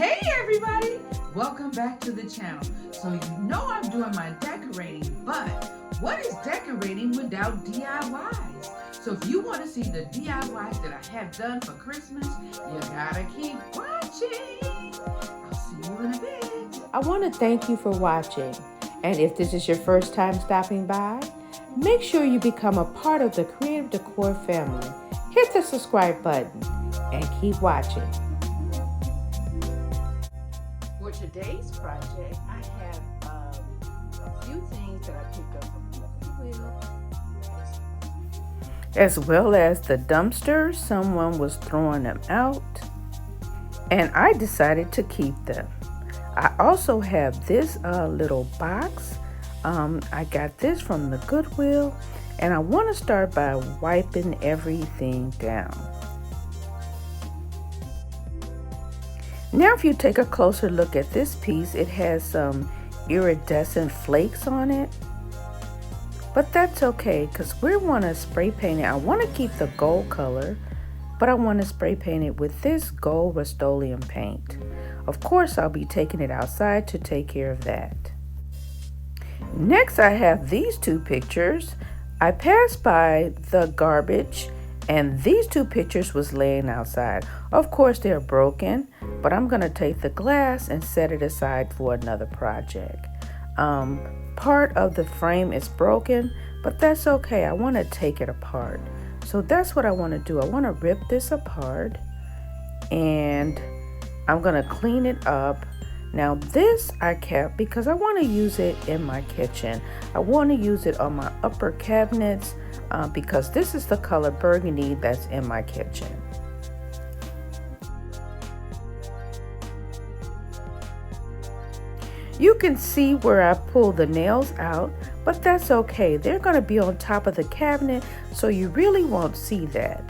Hey everybody! Welcome back to the channel. So you know I'm doing my decorating, but what is decorating without DIYs? So if you want to see the DIYs that I have done for Christmas, you gotta keep watching. I'll see you in a bit. I want to thank you for watching. And if this is your first time stopping by, make sure you become a part of the Creative Decor family. Hit the subscribe button and keep watching. For today's project, I have a few things that I picked up from the Goodwill, as well as the dumpster. Someone was throwing them out, and I decided to keep them. I also have this little box. I got this from the Goodwill, and I want to start by wiping everything down. Now if you take a closer look at this piece, it has some iridescent flakes on it. But that's okay, because we want to spray paint it. I want to keep the gold color, but I want to spray paint it with this gold Rust-Oleum paint. Of course, I'll be taking it outside to take care of that. Next, I have these two pictures. I passed by the garbage, and these two pictures was laying outside. Of course, they're broken, but I'm going to take the glass and set it aside for another project. Part of the frame is broken, but that's okay. I want to take it apart. So that's what I want to do. I want to rip this apart, and I'm going to clean it up. Now this I kept because I want to use it in my kitchen. I want to use it on my upper cabinets because this is the color burgundy that's in my kitchen. You can see where I pulled the nails out, but that's okay. They're going to be on top of the cabinet, so you really won't see that.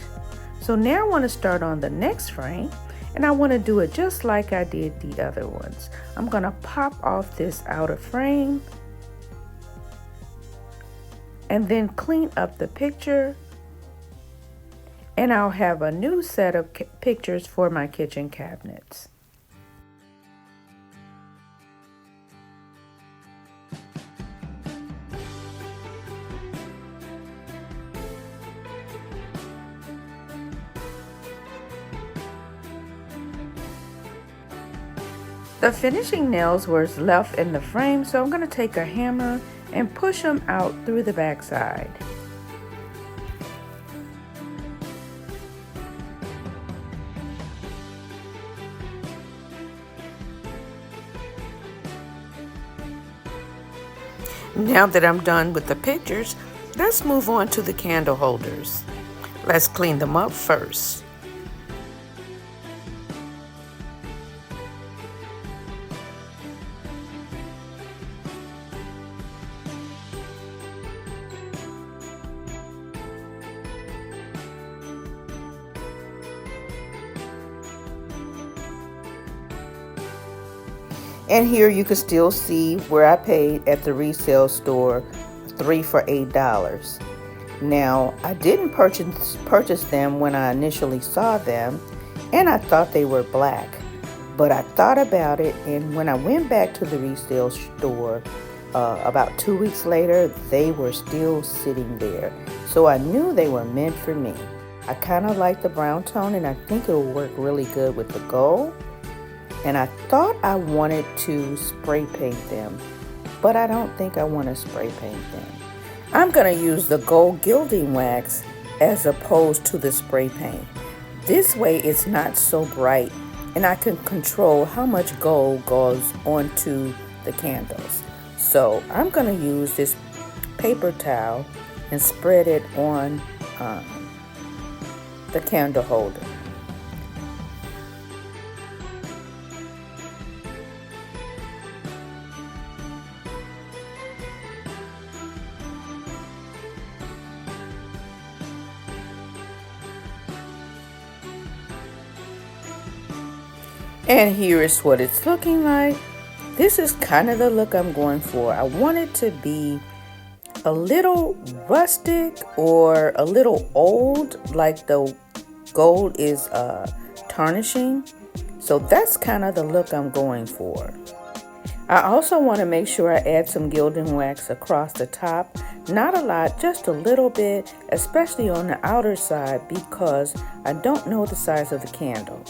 So now I want to start on the next frame, and I want to do it just like I did the other ones. I'm going to pop off this outer frame and then clean up the picture, and I'll have a new set of pictures for my kitchen cabinets. The finishing nails were left in the frame, so I'm going to take a hammer and push them out through the back side. Now that I'm done with the pictures, let's move on to the candle holders. Let's clean them up first. And here you can still see where I paid at the resale store 3 for $8. Now, I didn't purchase them when I initially saw them, and I thought they were black. But I thought about it, and when I went back to the resale store about 2 weeks later, they were still sitting there. So I knew they were meant for me. I kind of like the brown tone, and I think it will work really good with the gold. And I thought I wanted to spray paint them, but I don't think I want to spray paint them. I'm going to use the gold gilding wax as opposed to the spray paint. This way it's not so bright, and I can control how much gold goes onto the candles. So I'm going to use this paper towel and spread it on the candle holder. And here is what it's looking like. This is kind of the look I'm going for. I want it to be a little rustic or a little old, like the gold is tarnishing. So that's kind of the look I'm going for. I also want to make sure I add some gilding wax across the top. Not a lot, just a little bit, especially on the outer side because I don't know the size of the candle.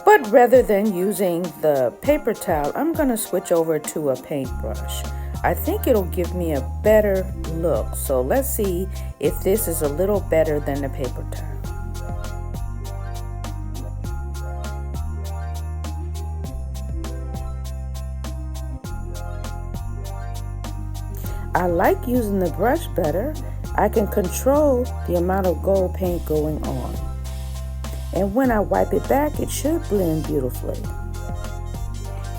But rather than using the paper towel, I'm going to switch over to a paintbrush. I think it'll give me a better look. So let's see if this is a little better than the paper towel. I like using the brush better. I can control the amount of gold paint going on. And when I wipe it back, it should blend beautifully.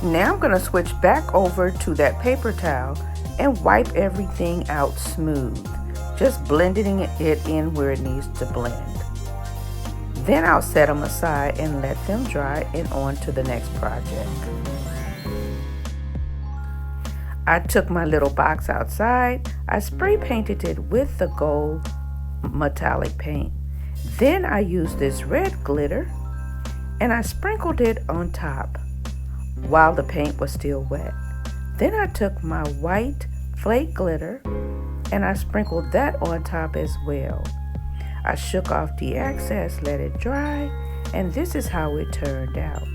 Now I'm going to switch back over to that paper towel and wipe everything out smooth. Just blending it in where it needs to blend. Then I'll set them aside and let them dry and on to the next project. I took my little box outside. I spray painted it with the gold metallic paint. Then I used this red glitter and I sprinkled it on top while the paint was still wet. Then I took my white flake glitter and I sprinkled that on top as well. I shook off the excess, let it dry, and this is how it turned out.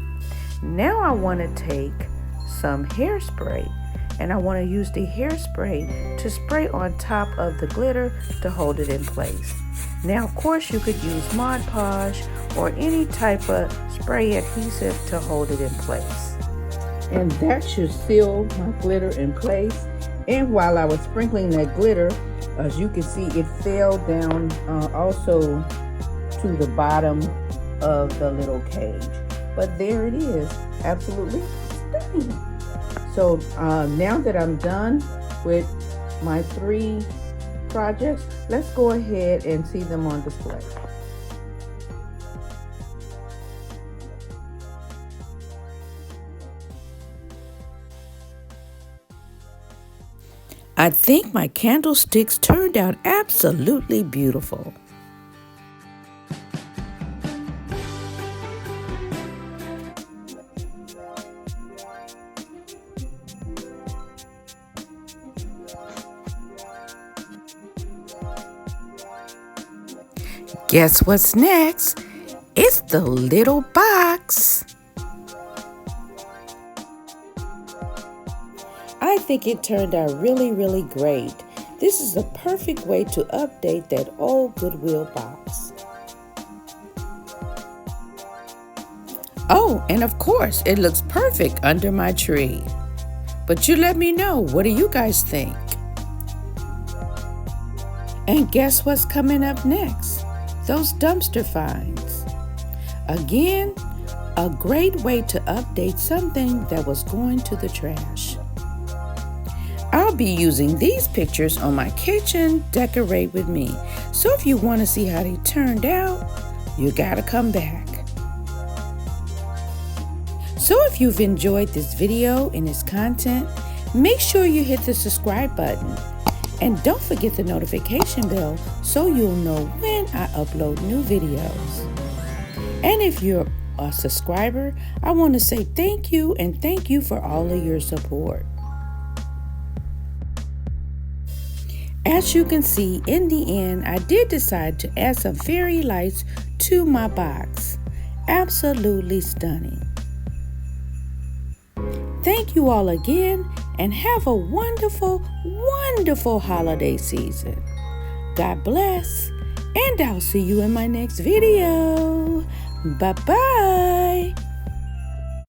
Now I want to take some hairspray and I want to use the hairspray to spray on top of the glitter to hold it in place. Now, of course, you could use Mod Podge or any type of spray adhesive to hold it in place. And that should seal my glitter in place. And while I was sprinkling that glitter, as you can see, it fell down also to the bottom of the little cage. But there it is, absolutely stunning. So now that I'm done with my 3 projects, let's go ahead and see them on display. I think my candlesticks turned out absolutely beautiful. Guess what's next? It's the little box. I think it turned out really great. This is the perfect way to update that old Goodwill box. Oh, and of course, it looks perfect under my tree. But you let me know, what do you guys think? And guess what's coming up next? Those dumpster finds. Again, a great way to update something that was going to the trash. I'll be using these pictures on my kitchen Decorate with Me. So if you want to see how they turned out, you gotta come back. So if you've enjoyed this video and its content, make sure you hit the subscribe button. And don't forget the notification bell so you'll know when I upload new videos. And if you're a subscriber, I want to say thank you and thank you for all of your support. As you can see, in the end, I did decide to add some fairy lights to my box. Absolutely stunning. Thank you all again and have a wonderful holiday season. God bless, and I'll see you in my next video. Bye-bye.